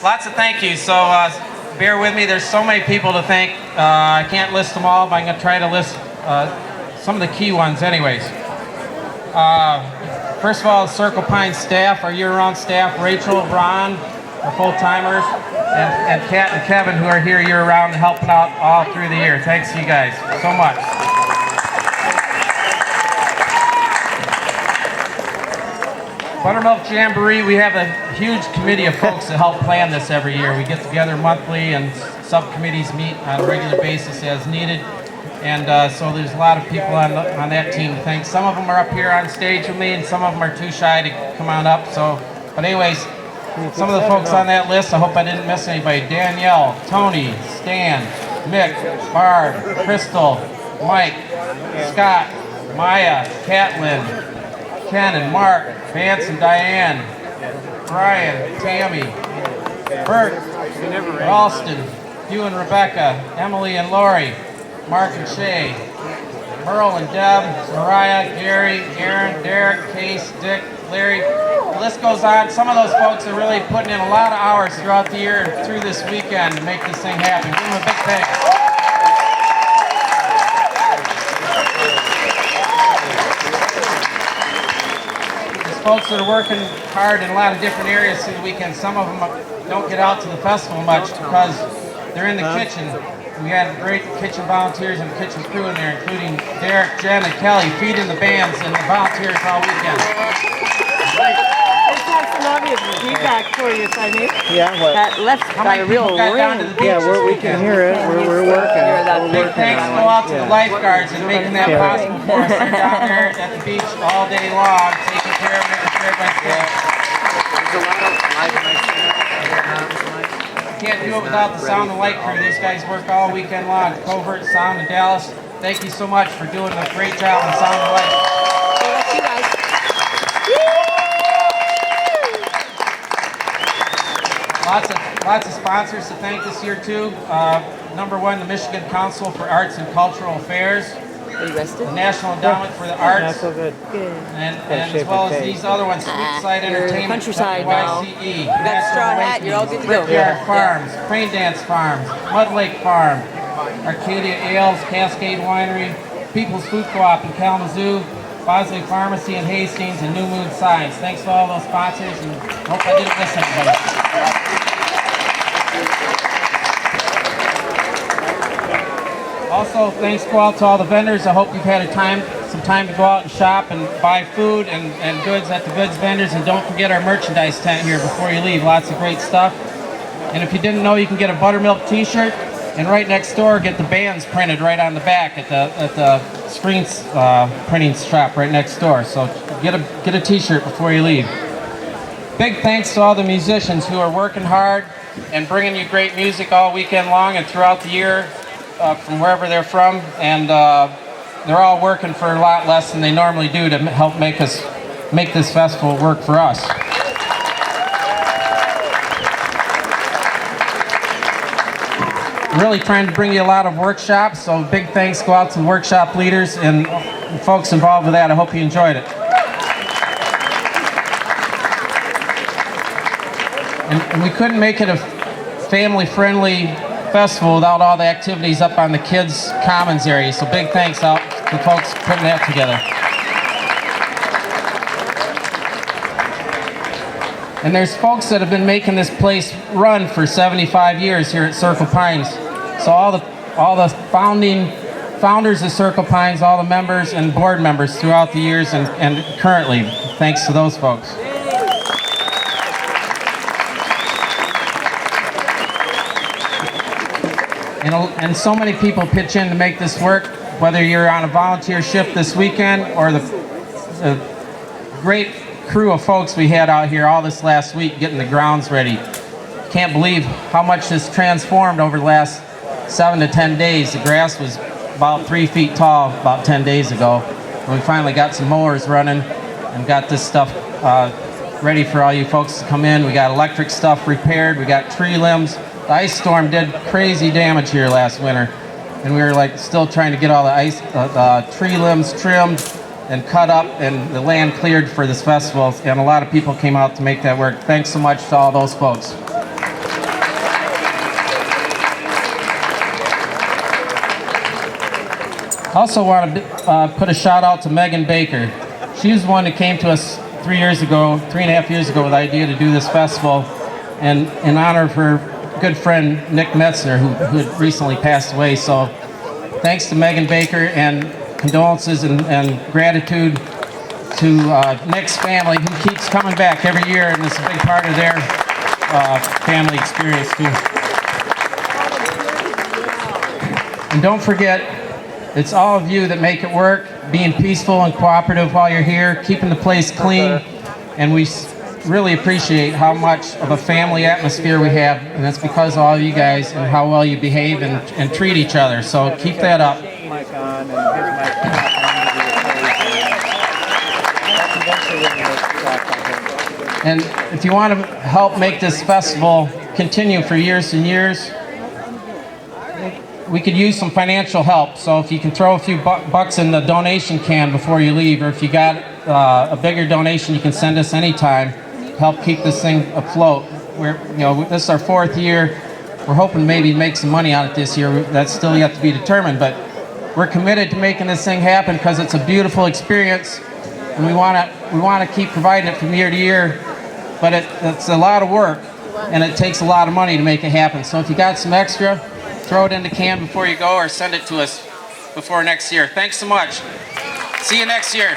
Lots of thank yous. So bear with me. There's so many people to thank. I can't list them all, but I'm going to try to list some of the key ones anyways. First of all, the Circle Pine staff, our year-round staff, Rachel, Ron, our full-timers, and Kat and Kevin, who are here year-round helping out all through the year. Thanks to you guys so much. Buttermilk Jamboree, we have a huge committee of folks that help plan this every year. We get together monthly and subcommittees meet on a regular basis as needed. And so there's a lot of people on that team to thank. Some of them are up here on stage with me and some of them are too shy to come on up. But anyways, some of the folks on that list, I hope I didn't miss anybody. Danielle, Tony, Stan, Mick, Barb, Crystal, Mike, Scott, Maya, Catlin, Ken and Mark, Vance and Diane, Brian, Tammy, Bert, Ralston, Hugh and Rebecca, Emily and Lori, Mark and Shay, Merle and Deb, Mariah, Gary, Aaron, Derek, Case, Dick, Larry. The list goes on. Some of those folks are really putting in a lot of hours throughout the year and through this weekend to make this thing happen. Give them a big thanks. Folks that are working hard in a lot of different areas through the weekend. Some of them don't get out to the festival much because they're in the kitchen. We had great kitchen volunteers and kitchen crew in there, including Derek, Jen, and Kelly, feeding the bands and the volunteers all weekend. I just have some obvious feedback for you, Simon. Yeah, what? That left got a real ring. Yeah, we can hear it. We're working. Big thanks go out to the lifeguards and making that possible for us. They're down there at the beach all day long, taking care of it, making sure everybody's good. There's a lot of live Can't do it without the sound and light crew. These guys work all weekend long. Covert Sound in Dallas. Thank you so much for doing a great job on sound and light. Thank you guys. Lots of sponsors to thank this year too. Number one, the Michigan Council for Arts and Cultural Affairs. Are you rested? The National Endowment for the Arts. Not so good. Good. And as well as these other ones, Sweetside Entertainment, countryside now. YCE, You got the straw hat, you're all good to go. Brickyard Farms, Crane Dance Farms, Mud Lake Farm, Arcadia Ales, Cascade Winery, People's Food Co-op in Kalamazoo, Bosley Pharmacy in Hastings, and New Moon Signs. Thanks to all those sponsors, and hope I didn't miss anybody. Also, thanks go out to all the vendors. I hope you've had some time to go out and shop and buy food and goods at the goods vendors. And don't forget our merchandise tent here before you leave. Lots of great stuff. And if you didn't know, you can get a Buttermilk t-shirt. And right next door, get the bands printed right on the back at the screen printing shop right next door. So get a t-shirt before you leave. Big thanks to all the musicians who are working hard and bringing you great music all weekend long and throughout the year. From wherever they're from, and they're all working for a lot less than they normally do to help make this festival work for us. Really trying to bring you a lot of workshops, so big thanks go out to the workshop leaders and folks involved with that. I hope you enjoyed it. And we couldn't make it a family-friendly festival without all the activities up on the kids' commons area. So big thanks out to folks putting that together. And there's folks that have been making this place run for 75 years here at Circle Pines. So all the founders of Circle Pines, all the members and board members throughout the years and currently, thanks to those folks. And so many people pitch in to make this work, whether you're on a volunteer shift this weekend or the great crew of folks we had out here all this last week getting the grounds ready. Can't believe how much this transformed over the last 7 to 10 days. The grass was about 3 feet tall about 10 days ago. And we finally got some mowers running and got this stuff ready for all you folks to come in. We got electric stuff repaired. We got tree limbs. The ice storm did crazy damage here last winter, and we were still trying to get all the tree limbs trimmed and cut up and the land cleared for this festival, and a lot of people came out to make that work. Thanks so much to all those folks. Also want to put a shout out to Megan Baker. She was the one who came to us 3.5 years ago with the idea to do this festival, and in honor of her good friend Nick Metzner, who had recently passed away. So thanks to Megan Baker, and condolences and gratitude to Nick's family, who keeps coming back every year, and it's a big part of their family experience too. And don't forget, it's all of you that make it work, being peaceful and cooperative while you're here, keeping the place clean, and we really appreciate how much of a family atmosphere we have, and that's because of all of you guys and how well you behave and treat each other. So keep that up. And if you want to help make this festival continue for years and years, we could use some financial help. So if you can throw a few bucks in the donation can before you leave, or if you got a bigger donation, you can send us anytime. Help keep this thing afloat. This is our 4th year. We're hoping maybe make some money on it this year. That's still yet to be determined, but we're committed to making this thing happen because it's a beautiful experience, and we want to keep providing it from year to year. But it's a lot of work, and it takes a lot of money to make it happen. So if you got some extra, throw it in the can before you go, or send it to us before next year. Thanks so much. See you next year.